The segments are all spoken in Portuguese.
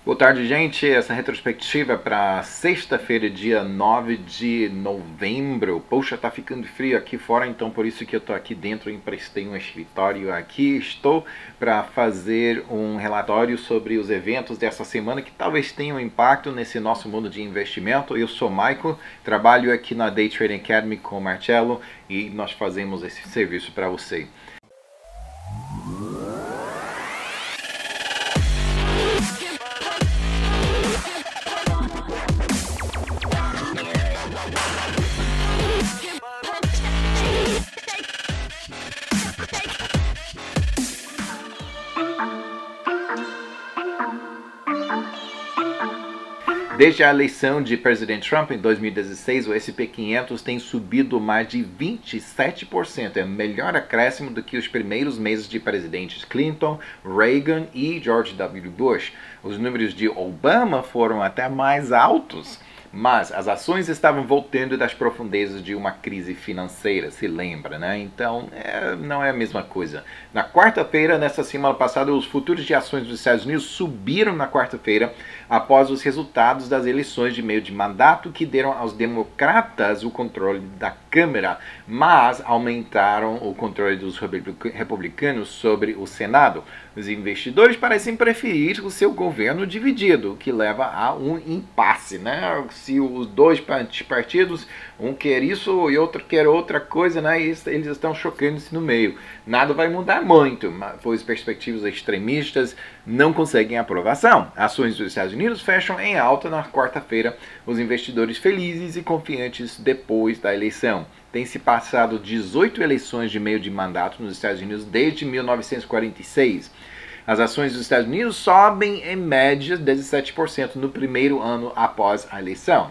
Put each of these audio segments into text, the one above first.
Boa tarde, gente. Essa retrospectiva para sexta-feira, dia 9 de novembro. Poxa, tá ficando frio aqui fora, então por isso que eu tô aqui dentro. Emprestei um escritório aqui. Estou para fazer um relatório sobre os eventos dessa semana que talvez tenham impacto nesse nosso mundo de investimento. Eu sou Michael, trabalho aqui na Day Trading Academy com o Marcelo e nós fazemos esse serviço para você. Desde a eleição de presidente Trump em 2016, o S&P 500 tem subido mais de 27%. É melhor acréscimo do que os primeiros meses de presidentes Clinton, Reagan e George W. Bush. Os números de Obama foram até mais altos. Mas as ações estavam voltando das profundezas de uma crise financeira, se lembra, né? Então, não é a mesma coisa. Na quarta-feira, nessa semana passada, os futuros de ações dos Estados Unidos subiram na quarta-feira após os resultados das eleições de meio de mandato que deram aos democratas o controle da Câmara, mas aumentaram o controle dos republicanos sobre o Senado. Os investidores parecem preferir o seu governo dividido, o que leva a um impasse, né? Se os dois partidos, um quer isso e outro quer outra coisa, né? Eles estão chocando-se no meio. Nada vai mudar muito, pois perspectivas extremistas não conseguem aprovação. Ações dos Estados Unidos fecham em alta na quarta-feira, os investidores felizes e confiantes depois da eleição. Tem se passado 18 eleições de meio de mandato nos Estados Unidos desde 1946. As ações dos Estados Unidos sobem em média 17% no primeiro ano após a eleição.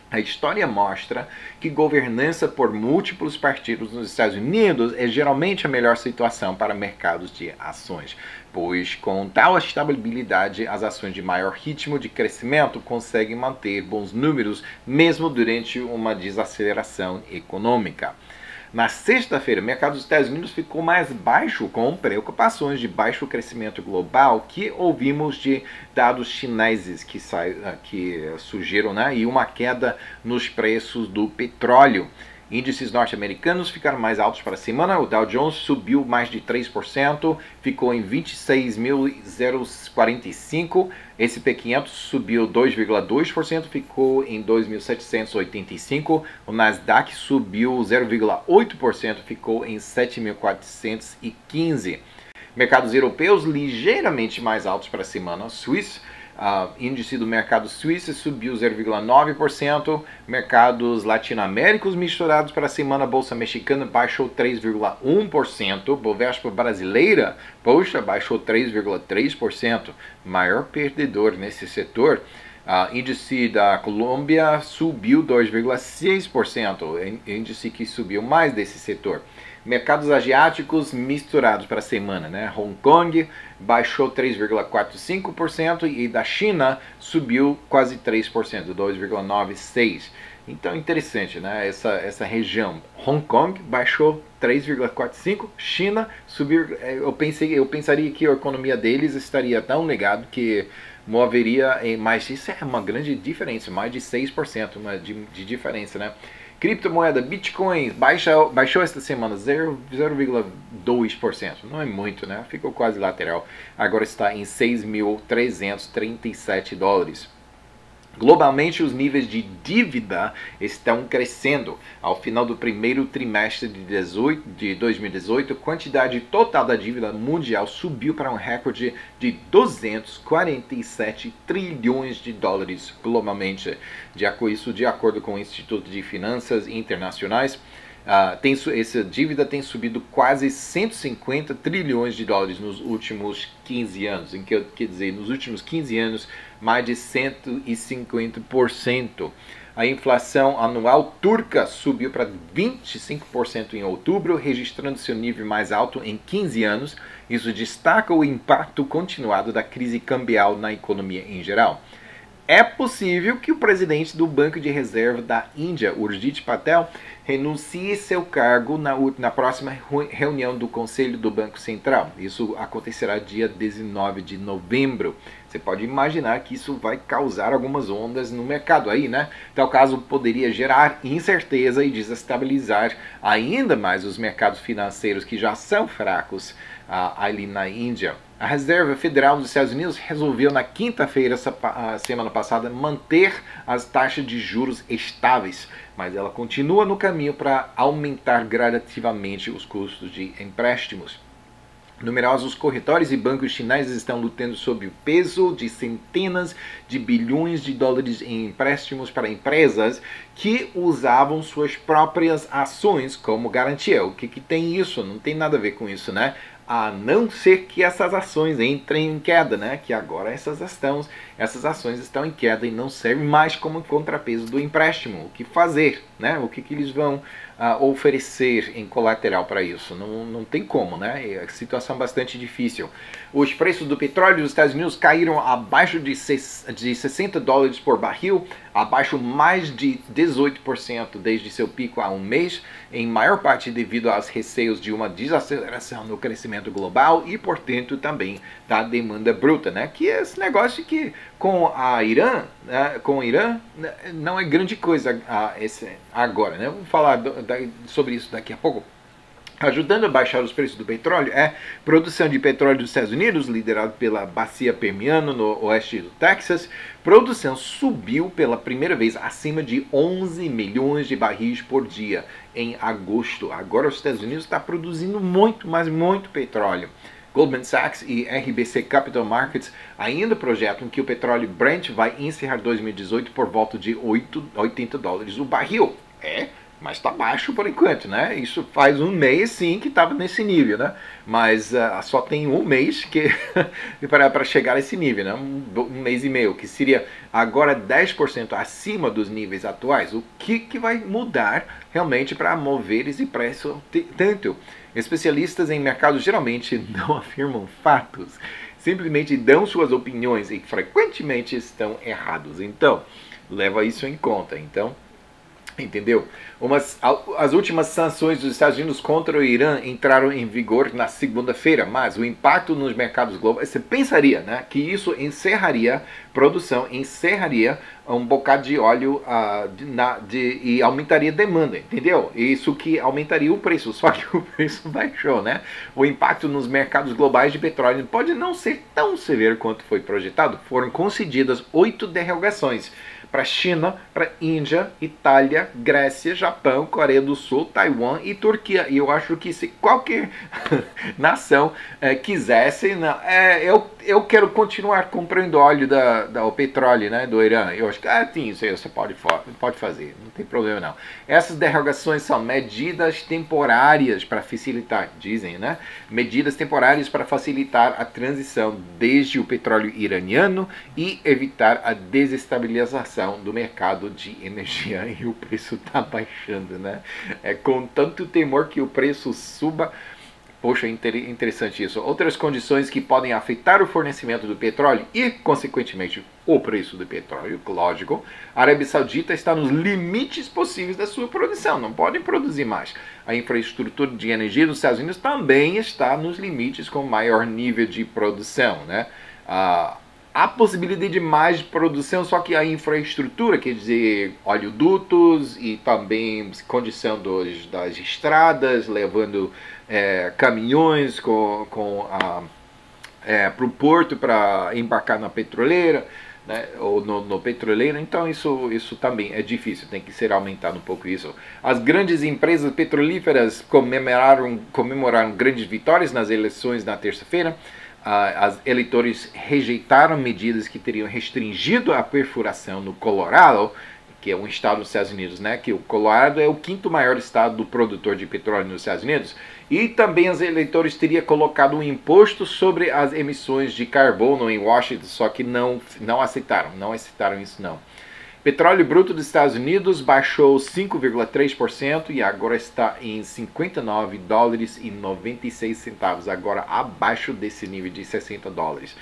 A história mostra que governança por múltiplos partidos nos Estados Unidos é geralmente a melhor situação para mercados de ações, pois com tal estabilidade, as ações de maior ritmo de crescimento conseguem manter bons números mesmo durante uma desaceleração econômica. Na sexta-feira, o mercado dos Estados Unidos ficou mais baixo, com preocupações de baixo crescimento global que ouvimos de dados chineses que surgiram, né? E uma queda nos preços do petróleo. Índices norte-americanos ficaram mais altos para a semana. O Dow Jones subiu mais de 3%, ficou em 26.045. S&P 500 subiu 2,2%, ficou em 2.785. O Nasdaq subiu 0,8%, ficou em 7.415. Mercados europeus ligeiramente mais altos para a semana. Suíça, índice do mercado suíço subiu 0,9%, mercados latino-américos misturados para a semana, bolsa mexicana baixou 3,1%, Bovespa brasileira, poxa, baixou 3,3%, maior perdedor nesse setor. Índice da Colômbia subiu 2,6%, índice que subiu mais desse setor. Mercados asiáticos misturados para a semana, né? Hong Kong baixou 3,45% e da China subiu quase 3%, 2,96%. Então, interessante, né? Essa região. Hong Kong baixou 3,45%, China subiu. Eu pensaria que a economia deles estaria tão legada que moveria em mais. Isso é uma grande diferença, mais de 6% de diferença, né? Criptomoeda, Bitcoin, baixou esta semana 0,2%. Não é muito, né? Ficou quase lateral. Agora está em 6.337 dólares. Globalmente, os níveis de dívida estão crescendo. Ao final do primeiro trimestre de 2018, a quantidade total da dívida mundial subiu para um recorde de 247 trilhões de dólares globalmente. Isso de acordo com o Instituto de Finanças Internacionais. Essa dívida tem subido quase 150 trilhões de dólares nos últimos 15 anos. Quer dizer, nos últimos 15 anos, mais de 150%. A inflação anual turca subiu para 25% em outubro, registrando seu nível mais alto em 15 anos. Isso destaca o impacto continuado da crise cambial na economia em geral. É possível que o presidente do Banco de Reserva da Índia, Urjit Patel, renuncie seu cargo na próxima reunião do Conselho do Banco Central. Isso acontecerá dia 19 de novembro. Você pode imaginar que isso vai causar algumas ondas no mercado aí, né? Tal caso poderia gerar incerteza e desestabilizar ainda mais os mercados financeiros que já são fracos ali na Índia. A Reserva Federal dos Estados Unidos resolveu na quinta-feira, semana passada, manter as taxas de juros estáveis, mas ela continua no caminho para aumentar gradativamente os custos de empréstimos. Numerosos corretores e bancos chineses estão lutando sob o peso de centenas de bilhões de dólares em empréstimos para empresas que usavam suas próprias ações como garantia. O que tem isso? Não tem nada a ver com isso, né? A não ser que essas ações entrem em queda, né? Que agora essas ações estão em queda e não servem mais como contrapeso do empréstimo. O que fazer, né? O que eles vão oferecer em colateral para isso? Não tem como, né? É uma situação bastante difícil. Os preços do petróleo dos Estados Unidos caíram abaixo de 60 dólares por barril, abaixo mais de 18% desde seu pico há um mês, em maior parte devido aos receios de uma desaceleração no crescimento global e, portanto, também da demanda bruta, né? Que é esse negócio de que com o Irã não é grande coisa agora, né? Vamos falar sobre isso daqui a pouco. Ajudando a baixar os preços do petróleo é produção de petróleo dos Estados Unidos, liderado pela bacia Permiano, no oeste do Texas. Produção subiu pela primeira vez acima de 11 milhões de barris por dia em agosto. Agora os Estados Unidos está produzindo muito, mas muito petróleo. Goldman Sachs e RBC Capital Markets ainda projetam que o petróleo Brent vai encerrar 2018 por volta de 80 dólares o barril. Mas está baixo por enquanto, né? Isso faz um mês sim que estava nesse nível, né? Mas só tem um mês que para chegar a esse nível, né? Um mês e meio, que seria agora 10% acima dos níveis atuais. O que vai mudar realmente para mover esse preço tanto? Especialistas em mercado geralmente não afirmam fatos, simplesmente dão suas opiniões e frequentemente estão errados. Então, leva isso em conta. Entendeu? As últimas sanções dos Estados Unidos contra o Irã entraram em vigor na segunda-feira, mas o impacto nos mercados globais, você pensaria, né, que isso encerraria produção, encerraria um bocado de óleo e aumentaria a demanda, entendeu? Isso que aumentaria o preço, só que o preço baixou, né? O impacto nos mercados globais de petróleo pode não ser tão severo quanto foi projetado. Foram concedidas 8 derrogações para China, para Índia, Itália, Grécia, Japão, Coreia do Sul, Taiwan e Turquia. E eu acho que se qualquer nação quisesse, eu quero continuar comprando óleo o petróleo, né, do Irã. Eu acho que sim, isso aí você pode fazer, não tem problema não. Essas derrogações são medidas temporárias para facilitar, dizem, né? Medidas temporárias para facilitar a transição desde o petróleo iraniano e evitar a desestabilização do mercado de energia, e o preço está baixando, né? Com tanto temor que o preço suba. Poxa, interessante isso. Outras condições que podem afetar o fornecimento do petróleo e, consequentemente, o preço do petróleo, lógico. A Arábia Saudita está nos limites possíveis da sua produção, não podem produzir mais. A infraestrutura de energia dos Estados Unidos também está nos limites com maior nível de produção, né? Há possibilidade de mais produção, só que a infraestrutura, quer dizer, oleodutos e também condição das estradas, levando caminhões para o porto para embarcar na petroleira, né, ou no petroleiro. Então isso também é difícil, tem que ser aumentado um pouco isso. As grandes empresas petrolíferas comemoraram grandes vitórias nas eleições na terça-feira. Os eleitores rejeitaram medidas que teriam restringido a perfuração no Colorado, que é um estado dos Estados Unidos, né? Que o Colorado é o quinto maior estado do produtor de petróleo nos Estados Unidos. E também os eleitores teriam colocado um imposto sobre as emissões de carbono em Washington, só que não aceitaram isso não. Petróleo bruto dos Estados Unidos baixou 5,3% e agora está em 59 dólares e 96 centavos, agora abaixo desse nível de 60 dólares.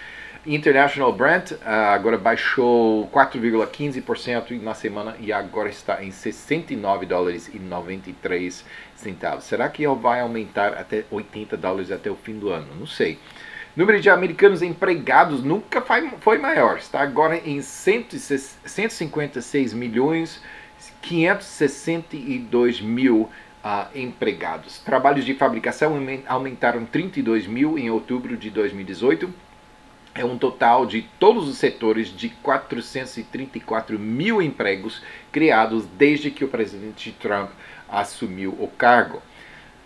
International Brent agora baixou 4,15% na semana e agora está em 69 dólares e 93 centavos. Será que ele vai aumentar até 80 dólares até o fim do ano? Não sei. O número de americanos empregados nunca foi maior, está agora em 156 milhões 562 mil empregados. Trabalhos de fabricação aumentaram 32 mil em outubro de 2018. É um total de todos os setores de 434 mil empregos criados desde que o presidente Trump assumiu o cargo.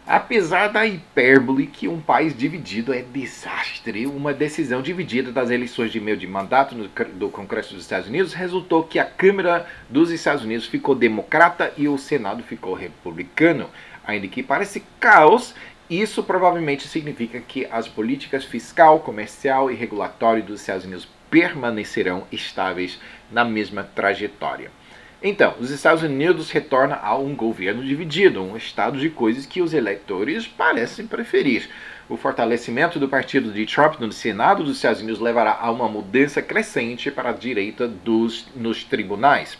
Apesar da hipérbole que um país dividido é desastre, uma decisão dividida das eleições de meio de mandato do Congresso dos Estados Unidos resultou que a Câmara dos Estados Unidos ficou democrata e o Senado ficou republicano. Ainda que pareça caos, isso provavelmente significa que as políticas fiscal, comercial e regulatória dos Estados Unidos permanecerão estáveis na mesma trajetória. Então, os Estados Unidos retorna a um governo dividido, um estado de coisas que os eleitores parecem preferir. O fortalecimento do partido de Trump no Senado dos Estados Unidos levará a uma mudança crescente para a direita nos tribunais.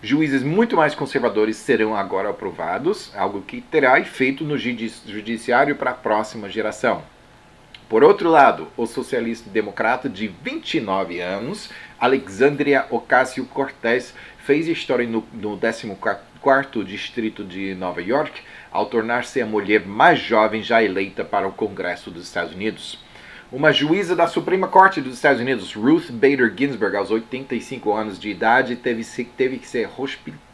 Juízes muito mais conservadores serão agora aprovados, algo que terá efeito no judiciário para a próxima geração. Por outro lado, o socialista democrata de 29 anos, Alexandria Ocasio-Cortez, fez história no 14º distrito de Nova York ao tornar-se a mulher mais jovem já eleita para o Congresso dos Estados Unidos. Uma juíza da Suprema Corte dos Estados Unidos, Ruth Bader Ginsburg, aos 85 anos de idade, teve que ser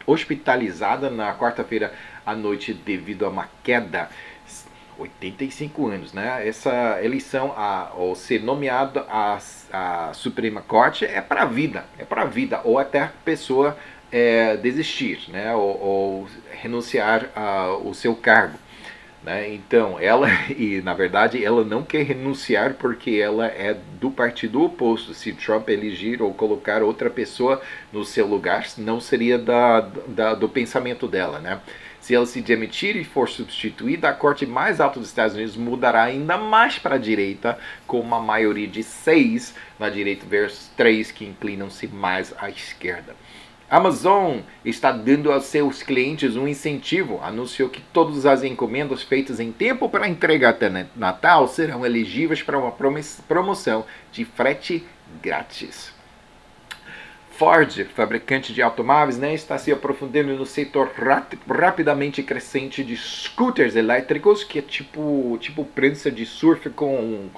hospitalizada na quarta-feira à noite devido a uma queda. 85 anos, né? Essa eleição, ao ser nomeado a Suprema Corte, é para a vida, ou até a pessoa desistir, né? Ou renunciar ao seu cargo. Né? Então, na verdade, ela não quer renunciar porque ela é do partido oposto. Se Trump elegir ou colocar outra pessoa no seu lugar, não seria do pensamento dela, né? Se ela se demitir e for substituída, a corte mais alta dos Estados Unidos mudará ainda mais para a direita, com uma maioria de 6 na direita versus 3 que inclinam-se mais à esquerda. Amazon está dando aos seus clientes um incentivo. Anunciou que todas as encomendas feitas em tempo para entrega até Natal serão elegíveis para uma promoção de frete grátis. Ford, fabricante de automóveis, né, está se aprofundando no setor rapidamente crescente de scooters elétricos, que é tipo prancha de surf com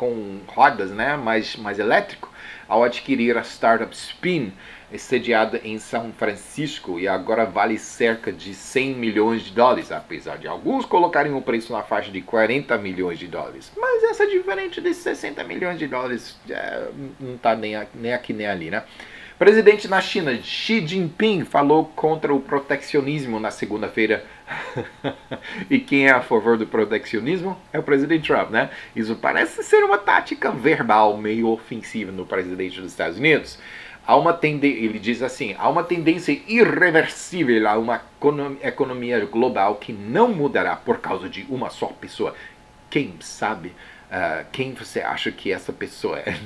rodas, né, mais elétrico, ao adquirir a startup Spin, sediada em São Francisco, e agora vale cerca de 100 milhões de dólares, apesar de alguns colocarem o preço na faixa de 40 milhões de dólares. Mas essa é diferente de 60 milhões de dólares, não está nem aqui nem ali, né? Presidente na China, Xi Jinping, falou contra o proteccionismo na segunda-feira. E quem é a favor do proteccionismo? É o presidente Trump, né? Isso parece ser uma tática verbal meio ofensiva no presidente dos Estados Unidos. Ele diz assim, há uma tendência irreversível a uma economia global que não mudará por causa de uma só pessoa. Quem sabe? Quem você acha que essa pessoa é?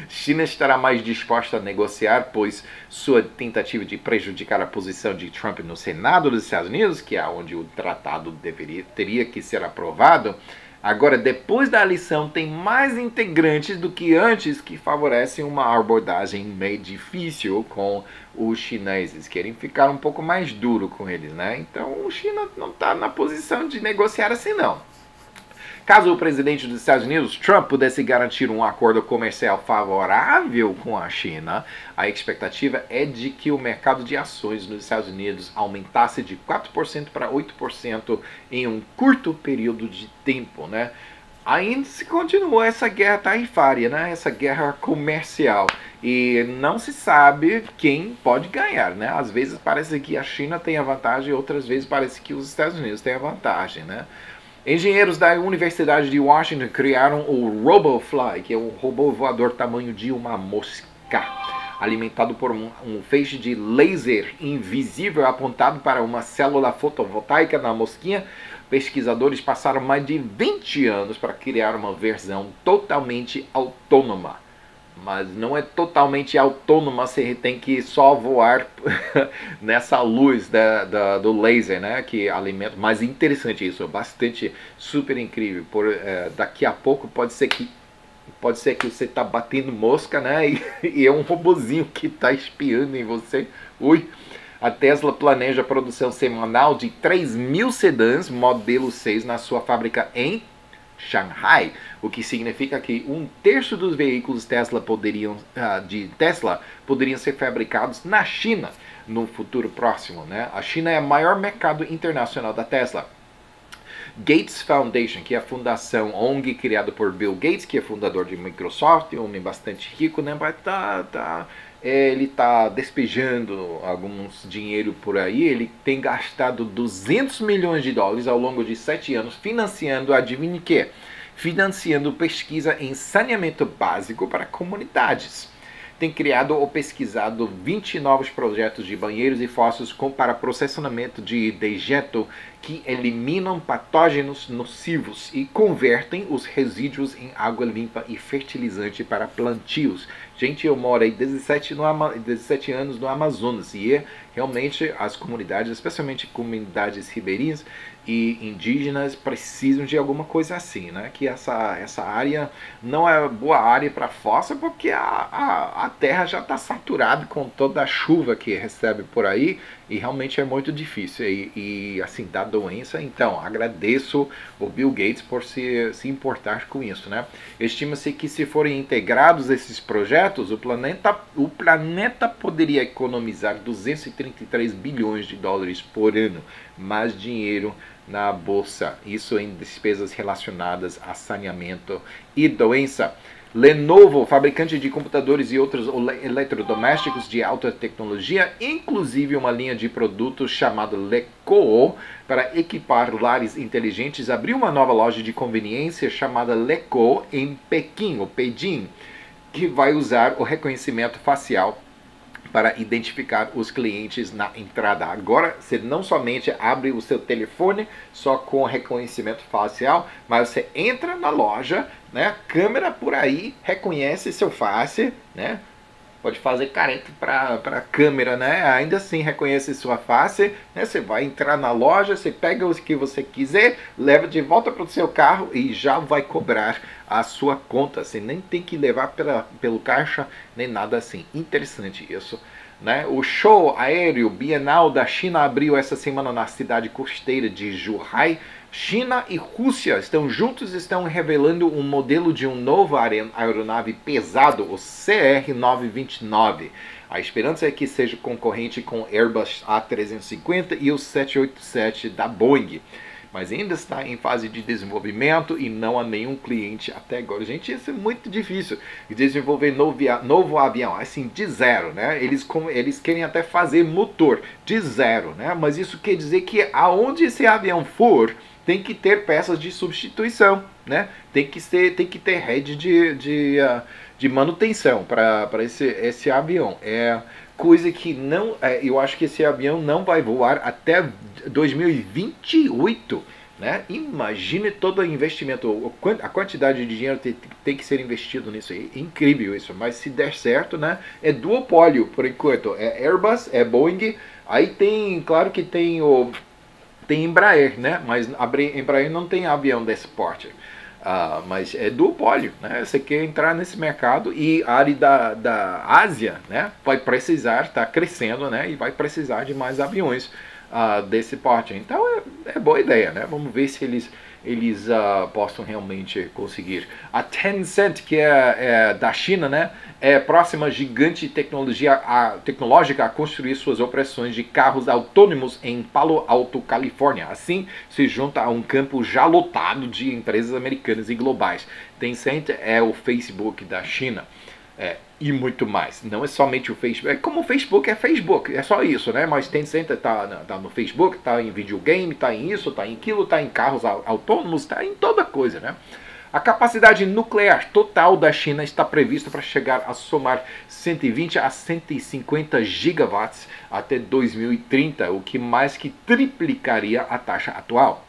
China estará mais disposta a negociar, pois sua tentativa de prejudicar a posição de Trump no Senado dos Estados Unidos, que é onde o tratado teria que ser aprovado, agora, depois da eleição, tem mais integrantes do que antes que favorecem uma abordagem meio difícil com os chineses. Querem ficar um pouco mais duro com eles, né? Então, o China não está na posição de negociar assim, não. Caso o presidente dos Estados Unidos, Trump, pudesse garantir um acordo comercial favorável com a China, a expectativa é de que o mercado de ações nos Estados Unidos aumentasse de 4% para 8% em um curto período de tempo, né? Ainda se continua essa guerra tarifária, né? Essa guerra comercial. E não se sabe quem pode ganhar, né? Às vezes parece que a China tem a vantagem, outras vezes parece que os Estados Unidos têm a vantagem, né? Engenheiros da Universidade de Washington criaram o RoboFly, que é um robô voador tamanho de uma mosca, alimentado por um feixe de laser invisível apontado para uma célula fotovoltaica na mosquinha. Pesquisadores passaram mais de 20 anos para criar uma versão totalmente autônoma. Mas não é totalmente autônoma, você tem que só voar nessa luz do laser, né, que alimenta. Mas interessante isso, bastante super incrível. Daqui a pouco pode ser que Pode ser que você está batendo mosca, né? E é um robozinho que está espiando em você. Ui! A Tesla planeja a produção semanal de 3.000 sedãs modelo 6 na sua fábrica em Shanghai, o que significa que 1/3 dos veículos de Tesla poderiam ser fabricados na China no futuro próximo, né? A China é o maior mercado internacional da Tesla. Gates Foundation, que é a fundação ONG criada por Bill Gates, que é fundador de Microsoft, um homem bastante rico, né? Mas ele está despejando alguns dinheiro por aí. Ele tem gastado 200 milhões de dólares ao longo de 7 anos financiando, adivinhe o quê? Financiando pesquisa em saneamento básico para comunidades. Tem criado ou pesquisado 20 novos projetos de banheiros e fossos para processamento de dejeto que eliminam patógenos nocivos e convertem os resíduos em água limpa e fertilizante para plantios. Gente, eu moro aí 17 anos no Amazonas e realmente as comunidades, especialmente comunidades ribeirinhas e indígenas, precisam de alguma coisa assim, né? Que essa área não é boa área para fossa porque a terra já está saturada com toda a chuva que recebe por aí e realmente é muito difícil e assim dá doença. Então agradeço o Bill Gates por se importar com isso, né? Estima-se que se forem integrados esses projetos, o planeta poderia economizar 233 bilhões de dólares por ano, mais dinheiro na bolsa, isso em despesas relacionadas a saneamento e doença. Lenovo, fabricante de computadores e outros eletrodomésticos de alta tecnologia, inclusive uma linha de produtos chamada Leco, para equipar lares inteligentes, abriu uma nova loja de conveniência chamada Leco em Pequim, ou Pequim, que vai usar o reconhecimento facial para identificar os clientes na entrada. Agora, você não somente abre o seu telefone só com reconhecimento facial, mas você entra na loja, né? Câmera por aí, reconhece seu face, né? Pode fazer careta para a câmera, né? Ainda assim reconhece sua face, né? Você vai entrar na loja, você pega o que você quiser, leva de volta para o seu carro e já vai cobrar a sua conta. Você nem tem que levar pelo caixa, nem nada assim. Interessante isso, né? O show aéreo bienal da China abriu essa semana na cidade costeira de Zhuhai. China e Rússia estão juntos, estão revelando um modelo de um novo aeronave pesado, o CR-929. A esperança é que seja concorrente com o Airbus A350 e o 787 da Boeing. Mas ainda está em fase de desenvolvimento e não há nenhum cliente até agora. Gente, isso é muito difícil, desenvolver novo avião, assim, de zero, né? Eles querem até fazer motor de zero, né? Mas isso quer dizer que aonde esse avião for, tem que ter peças de substituição, né? Tem que ter rede de manutenção para esse avião. É coisa que não, eu acho que esse avião não vai voar até 2028, né? Imagine todo o investimento, a quantidade de dinheiro tem que ser investido nisso. É incrível isso, mas se der certo, né? É duopólio por enquanto. É Airbus, é Boeing. Aí tem, claro que tem Embraer, né? Mas a Embraer não tem avião desse porte. Mas é duopólio, né? Você quer entrar nesse mercado e a área da Ásia, né? Vai precisar, está crescendo, né? E vai precisar de mais aviões desse porte. Então é boa ideia, né? Vamos ver se eles possam realmente conseguir. A Tencent, que é da China, né? É a próxima gigante tecnológica a construir suas operações de carros autônomos em Palo Alto, Califórnia. Assim, se junta a um campo já lotado de empresas americanas e globais. Tencent é o Facebook da China. E muito mais. Não é somente o Facebook. Como o Facebook é Facebook, é só isso, né? Mas Tencent tá no Facebook, tá em videogame, tá em isso, tá em aquilo, tá em carros autônomos, tá em toda coisa, né? A capacidade nuclear total da China está prevista para chegar a somar 120 a 150 gigawatts até 2030, o que mais que triplicaria a taxa atual.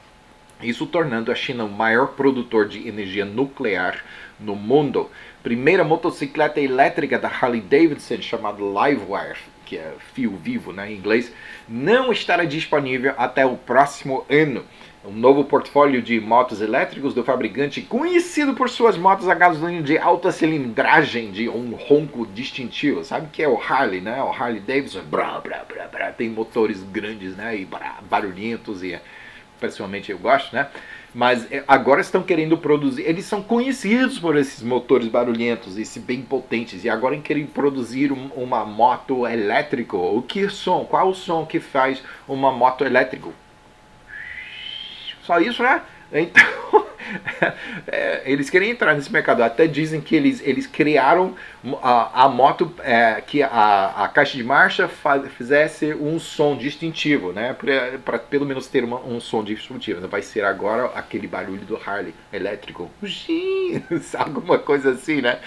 Isso tornando a China o maior produtor de energia nuclear no mundo. Primeira motocicleta elétrica da Harley Davidson, chamada Livewire, que é fio vivo, né, em inglês, não estará disponível até o próximo ano. Um novo portfólio de motos elétricos do fabricante, conhecido por suas motos a gasolina de alta cilindragem, de um ronco distintivo. Sabe que é o Harley, né? O Harley Davidson, tem motores grandes, né? E barulhentos, e pessoalmente eu gosto, né? Mas agora estão querendo produzir, eles são conhecidos por esses motores barulhentos e bem potentes, e agora querem produzir uma moto elétrica. O que som? Qual o som que faz uma moto elétrica? Só isso, né? Então, eles querem entrar nesse mercado. Até dizem que eles criaram a moto, que a caixa de marcha fizesse um som distintivo, né? Para pelo menos ter um som distintivo. Vai ser agora aquele barulho do Harley elétrico. Alguma coisa assim, né?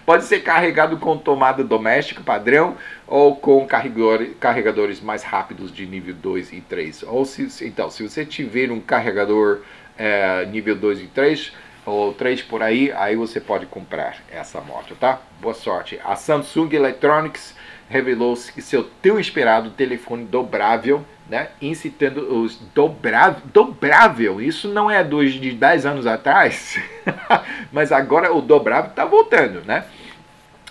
Pode ser carregado com tomada doméstica padrão ou com carregadores mais rápidos de nível 2 e 3. Ou então, se você tiver um carregador nível 2 e 3 ou 3 por aí você pode comprar essa moto, tá? Boa sorte. A Samsung Electronics revelou que seu tão esperado telefone dobrável, né, incitando os dobrável, isso não é de 10 anos atrás, mas agora o dobrável está voltando, né?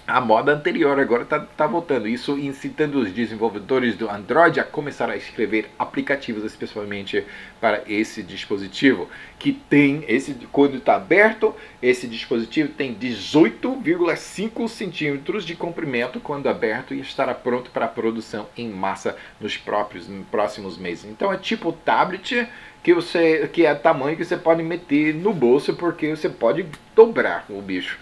A moda anterior agora está voltando, isso incitando os desenvolvedores do Android a começar a escrever aplicativos especialmente para esse dispositivo, que tem, quando está aberto, esse dispositivo tem 18,5 centímetros de comprimento quando aberto e estará pronto para produção em massa nos próximos meses. Então é tipo tablet que é tamanho que você pode meter no bolso, porque você pode dobrar o bicho.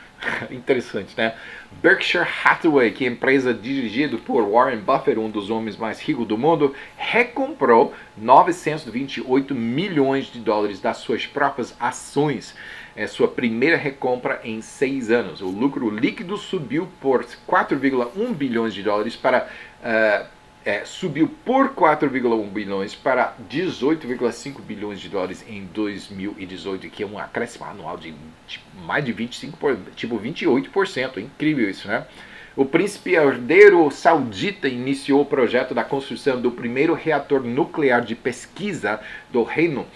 Interessante, né? Berkshire Hathaway, que é empresa dirigida por Warren Buffett, um dos homens mais ricos do mundo, recomprou 928 milhões de dólares das suas próprias ações. É sua primeira recompra em 6 anos. O lucro líquido subiu por 4,1 bilhões de dólares para subiu por 4,1 bilhões para 18,5 bilhões de dólares em 2018, que é um acréscimo anual de mais de 28%. Incrível isso, né? O príncipe herdeiro saudita iniciou o projeto da construção do primeiro reator nuclear de pesquisa do reino.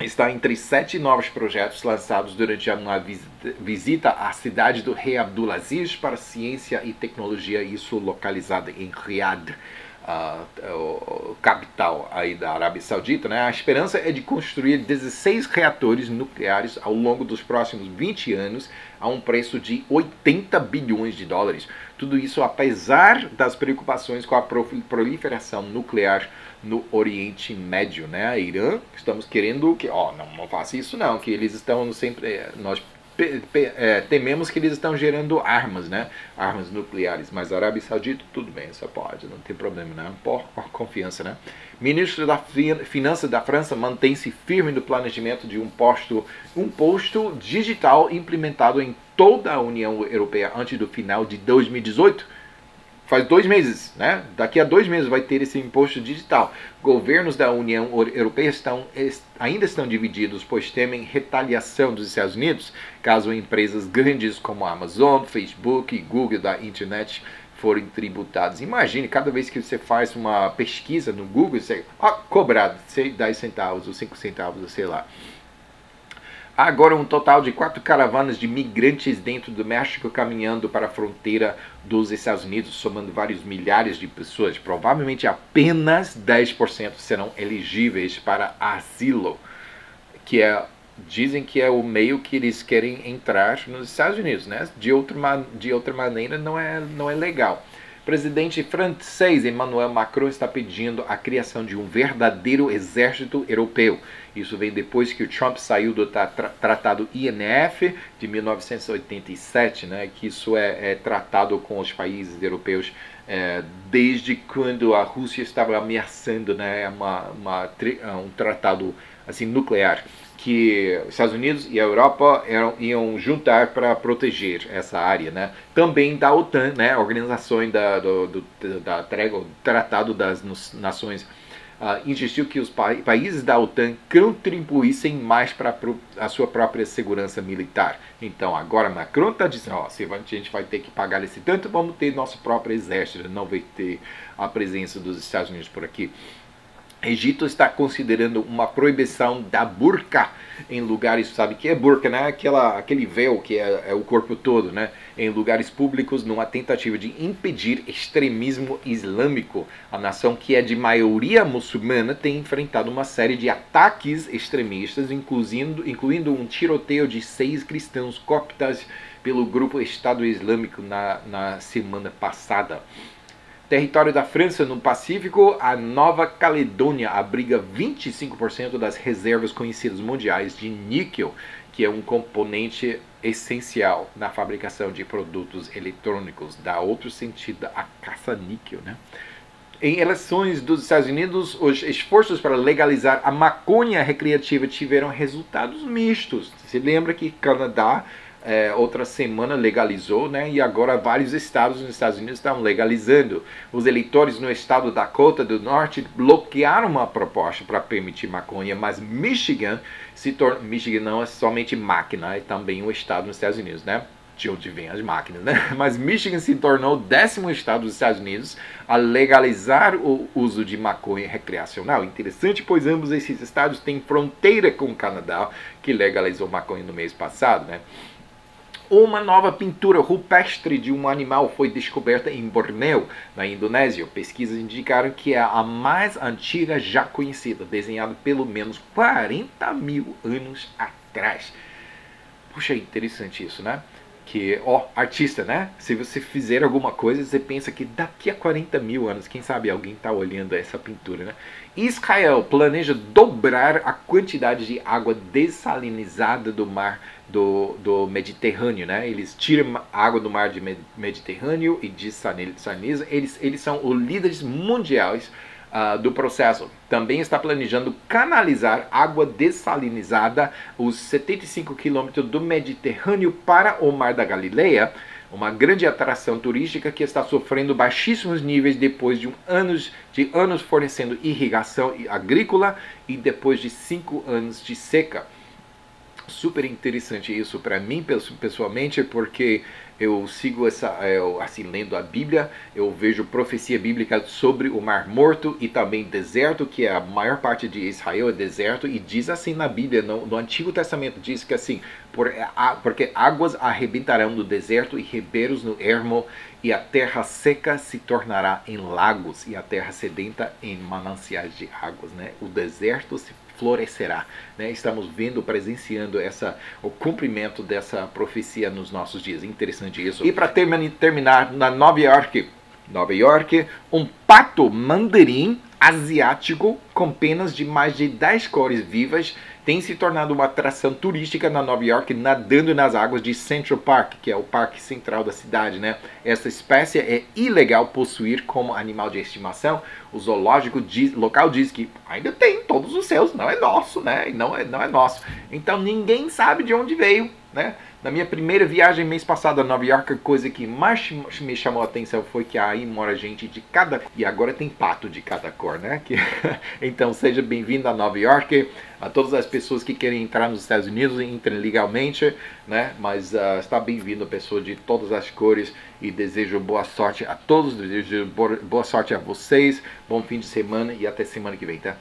Está entre 7 novos projetos lançados durante uma visita à cidade do rei Abdulaziz para ciência e tecnologia, isso localizada em Riad, capital aí da Arábia Saudita, né? A esperança é de construir 16 reatores nucleares ao longo dos próximos 20 anos a um preço de 80 bilhões de dólares. Tudo isso apesar das preocupações com a proliferação nuclear no Oriente Médio, né? Irã, estamos querendo que, não faça isso não, que eles estão sempre, nós tememos que eles estão gerando armas, né? Armas nucleares, mas a Arábia Saudita, tudo bem, isso pode, não tem problema, né? Por confiança, né? Ministro da Finanças da França mantém-se firme no planejamento de um posto digital implementado em toda a União Europeia antes do final de 2018. Faz 2 meses, né? Daqui a 2 meses vai ter esse imposto digital. Governos da União Europeia ainda estão divididos, pois temem retaliação dos Estados Unidos, caso empresas grandes como a Amazon, Facebook e Google da internet forem tributados. Imagine, cada vez que você faz uma pesquisa no Google, você cobrado 10 centavos ou 5 centavos, sei lá. Há agora um total de 4 caravanas de migrantes dentro do México caminhando para a fronteira dos Estados Unidos, somando vários milhares de pessoas. Provavelmente apenas 10% serão elegíveis para asilo, dizem que é o meio que eles querem entrar nos Estados Unidos, né? De outra maneira não é legal. O presidente francês Emmanuel Macron está pedindo a criação de um verdadeiro exército europeu. Isso vem depois que o Trump saiu do Tratado INF de 1987, né? Que isso é tratado com os países europeus desde quando a Rússia estava ameaçando, né, um tratado assim, nuclear, que os Estados Unidos e a Europa iam juntar para proteger essa área, né? Também da OTAN, né? Organização do Tratado das Nações, insistiu que os países da OTAN contribuíssem mais para a sua própria segurança militar. Então agora Macron está dizendo, se a gente vai ter que pagar esse tanto, vamos ter nosso próprio exército, não vai ter a presença dos Estados Unidos por aqui. Egito está considerando uma proibição da burca em lugares, sabe que é burca, né? Aquele véu que é o corpo todo, né? Em lugares públicos, numa tentativa de impedir extremismo islâmico. A nação que é de maioria muçulmana tem enfrentado uma série de ataques extremistas, incluindo um tiroteio de 6 cristãos coptas pelo grupo Estado Islâmico na semana passada. Território da França no Pacífico, a Nova Caledônia abriga 25% das reservas conhecidas mundiais de níquel, que é um componente essencial na fabricação de produtos eletrônicos. Dá outro sentido à caça-níquel, né? Em eleições dos Estados Unidos, os esforços para legalizar a maconha recreativa tiveram resultados mistos. Se lembra que Canadá outra semana legalizou, né? E agora vários estados nos Estados Unidos estão legalizando. Os eleitores no estado da Dakota do Norte bloquearam uma proposta para permitir maconha, mas Michigan não é somente máquina, é também um estado nos Estados Unidos, né? De onde vêm as máquinas, né? Mas Michigan se tornou o 10º estado dos Estados Unidos a legalizar o uso de maconha recreacional. Interessante, pois ambos esses estados têm fronteira com o Canadá, que legalizou maconha no mês passado, né? Uma nova pintura rupestre de um animal foi descoberta em Bornéu, na Indonésia. Pesquisas indicaram que é a mais antiga já conhecida, desenhada pelo menos 40 mil anos atrás. Puxa, interessante isso, né? Que, artista, né? Se você fizer alguma coisa, você pensa que daqui a 40 mil anos, quem sabe alguém está olhando essa pintura, né? Israel planeja dobrar a quantidade de água dessalinizada do mar do Mediterrâneo, né? Eles tiram a água do mar de Mediterrâneo e dessalinizam. Eles são os líderes mundiais do processo. Também está planejando canalizar água dessalinizada os 75 quilômetros do Mediterrâneo para o Mar da Galileia, uma grande atração turística que está sofrendo baixíssimos níveis depois de anos fornecendo irrigação agrícola e depois de 5 anos de seca. Super interessante isso para mim pessoalmente, porque eu sigo assim, lendo a Bíblia, eu vejo profecia bíblica sobre o Mar Morto e também deserto, que a maior parte de Israel é deserto, e diz assim na Bíblia, no Antigo Testamento, diz que assim, porque águas arrebentarão no deserto e ribeiros no ermo, e a terra seca se tornará em lagos, e a terra sedenta em mananciais de águas, né? O deserto se florescerá, né? Estamos presenciando o cumprimento dessa profecia nos nossos dias. Interessante isso. E para terminar, na Nova York, um pato mandarim asiático com penas de mais de 10 cores vivas tem se tornado uma atração turística na Nova York, nadando nas águas de Central Park, que é o parque central da cidade, né? Essa espécie é ilegal possuir como animal de estimação. O zoológico local diz que ainda tem todos os seus, não é nosso, né? Não é nosso. Então ninguém sabe de onde veio, né? Na minha primeira viagem mês passado a Nova York, a coisa que mais me chamou a atenção foi que aí mora gente de cada... E agora tem pato de cada cor, né? Então seja bem-vindo a Nova York. A todas as pessoas que querem entrar nos Estados Unidos, entrem legalmente, né? Mas está bem-vindo a pessoa de todas as cores, e desejo boa sorte a todos, desejo boa sorte a vocês, bom fim de semana e até semana que vem, tá?